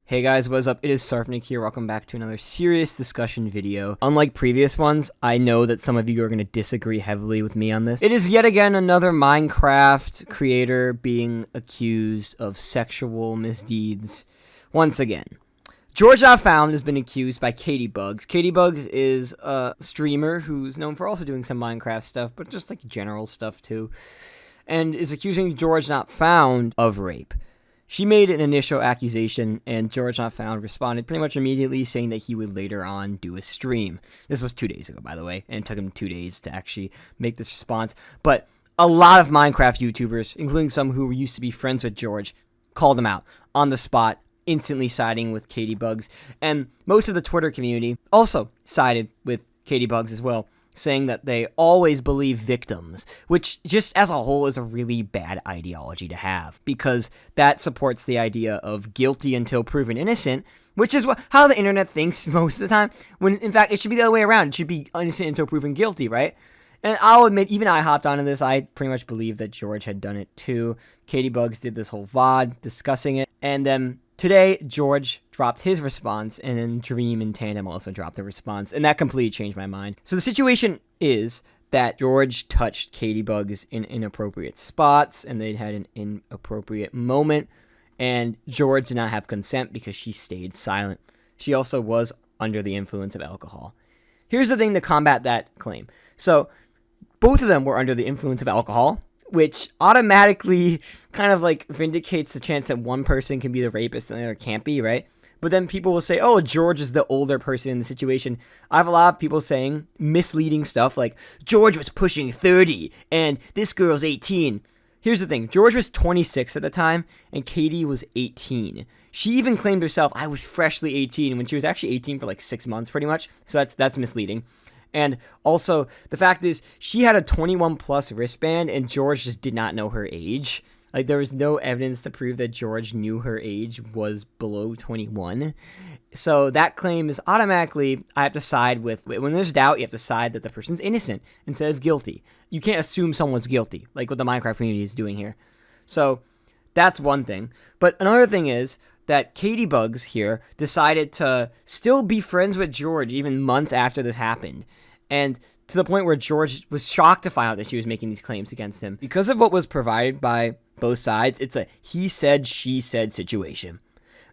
Hey guys, what's up? It is Sarfnic here. Welcome back to another serious discussion video. Unlike previous ones, I know that some of you are going to disagree heavily with me on this. It is yet again another Minecraft creator being accused of sexual misdeeds once again. GeorgeNotFound has been accused by Katie-Bugs. Katie-Bugs is a streamer who's known for also doing some Minecraft stuff, but just like general stuff too, and is accusing GeorgeNotFound of rape. She made an initial accusation, and GeorgeNotFound responded pretty much immediately, saying that he would later on do a stream. This was 2 days ago, by the way, and it took him 2 days to actually make this response. But a lot of Minecraft YouTubers, including some who used to be friends with George, called him out on the spot, instantly siding with Katie-Bugs. And most of the Twitter community also sided with Katie-Bugs as well, saying that they always believe victims, which just as a whole is a really bad ideology to have, because that supports the idea of guilty until proven innocent, which is how the internet thinks most of the time, when in fact it should be the other way around. It should be innocent until proven guilty, right? And I'll admit, even I hopped onto this. I pretty much believed that George had done it too. Katie-Bugs did this whole VOD discussing it, and then today, George dropped his response, and then Dream and Tandem also dropped their response, and that completely changed my mind. So the situation is that George touched Katie-Bugs in inappropriate spots, and they had an inappropriate moment, and George did not have consent because she stayed silent. She also was under the influence of alcohol. Here's the thing to combat that claim. So both of them were under the influence of alcohol, which automatically kind of like vindicates the chance that one person can be the rapist and the other can't be, right? But then people will say, oh, George is the older person in the situation. I have a lot of people saying misleading stuff like, George was pushing 30 and this girl's 18. Here's the thing. George was 26 at the time and Katie was 18. She even claimed herself, I was freshly 18, when she was actually 18 for like 6 months pretty much. So that's misleading. And also, the fact is, she had a 21 plus wristband, and George just did not know her age. Like, there was no evidence to prove that George knew her age was below 21. So that claim is automatically, I have to side with, when there's doubt, you have to side that the person's innocent instead of guilty. You can't assume someone's guilty, like what the Minecraft community is doing here. So that's one thing. But another thing is that Katie-Bugs here decided to still be friends with George even months after this happened. And to the point where George was shocked to find out that she was making these claims against him. Because of what was provided by both sides, it's a he said, she said situation.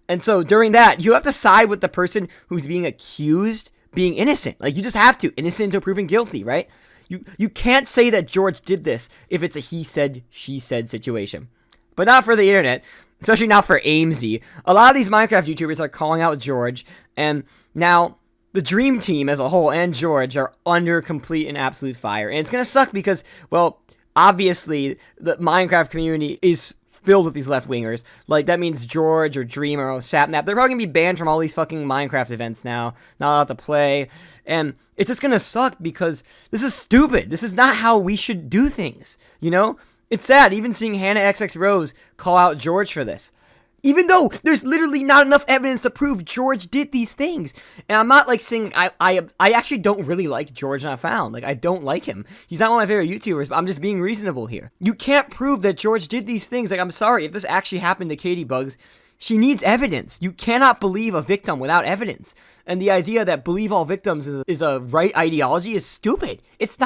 And so during that, you have to side with the person who's being accused being innocent. Like, you just have to. Innocent until proven guilty, right? You can't say that George did this if it's a he said, she said situation. But not for the internet. Especially not for AIMSy. A lot of these Minecraft YouTubers are calling out George, and now the Dream Team as a whole and George are under complete and absolute fire. And it's going to suck because, well, obviously, the Minecraft community is filled with these left-wingers. Like, that means George or Dream or Sapnap, they're probably going to be banned from all these fucking Minecraft events now, not allowed to play. And it's just going to suck because this is stupid. This is not how we should do things, you know? It's sad, even seeing Hannah XX Rose call out George for this. Even though there's literally not enough evidence to prove George did these things. And I'm not like saying, I actually don't really like GeorgeNotFound. Like, I don't like him. He's not one of my favorite YouTubers, but I'm just being reasonable here. You can't prove that George did these things. Like, I'm sorry, if this actually happened to Katie-Bugs, she needs evidence. You cannot believe a victim without evidence. And the idea that believe all victims is a right ideology is stupid. This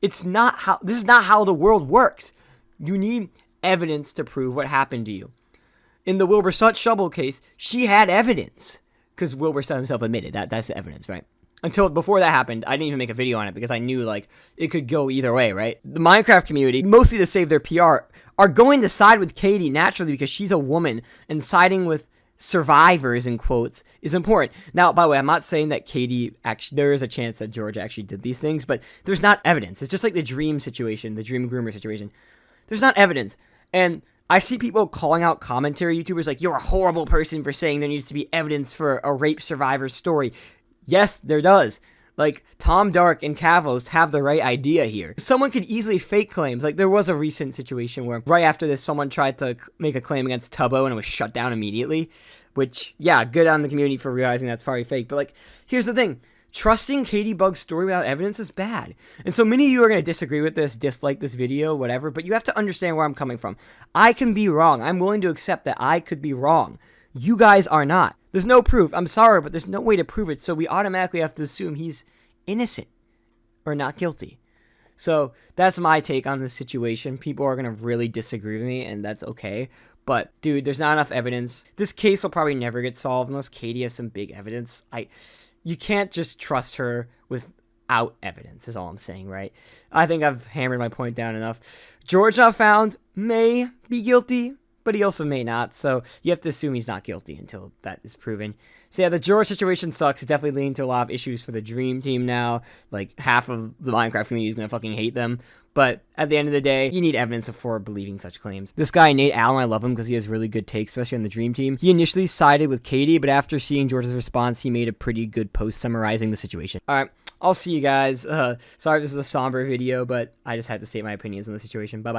is not how the world works. You need evidence to prove what happened to you. In the Wilbur Shovel case, she had evidence. Because Wilbur himself admitted that's the evidence, right? Before that happened, I didn't even make a video on it because I knew, like, it could go either way, right? The Minecraft community, mostly to save their PR, are going to side with Katie naturally because she's a woman, and siding with survivors, in quotes, is important. Now, by the way, I'm not saying that Katie actually, there is a chance that George actually did these things, but there's not evidence. It's just like the Dream situation, the Dream Groomer situation. There's not evidence. And I see people calling out commentary YouTubers like, you're a horrible person for saying there needs to be evidence for a rape survivor's story. Yes, there does. Like, Tom Dark and Kavos have the right idea here. Someone could easily fake claims. Like, there was a recent situation where right after this, someone tried to make a claim against Tubbo and it was shut down immediately. Which, yeah, good on the community for realizing that's probably fake. But, like, here's the thing. Trusting Katie-Bugs' story without evidence is bad. And so many of you are going to disagree with this, dislike this video, whatever, but you have to understand where I'm coming from. I can be wrong. I'm willing to accept that I could be wrong. You guys are not. There's no proof. I'm sorry, but there's no way to prove it. So we automatically have to assume he's innocent or not guilty. So that's my take on this situation. People are going to really disagree with me, and that's okay. But, dude, there's not enough evidence. This case will probably never get solved unless Katie has some big evidence. You can't just trust her without evidence, is all I'm saying, right? I think I've hammered my point down enough. GeorgeNotFound may be guilty, but he also may not. So you have to assume he's not guilty until that is proven. So yeah, the George situation sucks. It's definitely leading to a lot of issues for the Dream Team now. Like, half of the Minecraft community is going to fucking hate them. But at the end of the day, you need evidence before believing such claims. This guy, Nate Allen, I love him because he has really good takes, especially on the Dream Team. He initially sided with Katie, but after seeing George's response, he made a pretty good post summarizing the situation. Alright, I'll see you guys. Sorry if this is a somber video, but I just had to state my opinions on the situation. Bye-bye.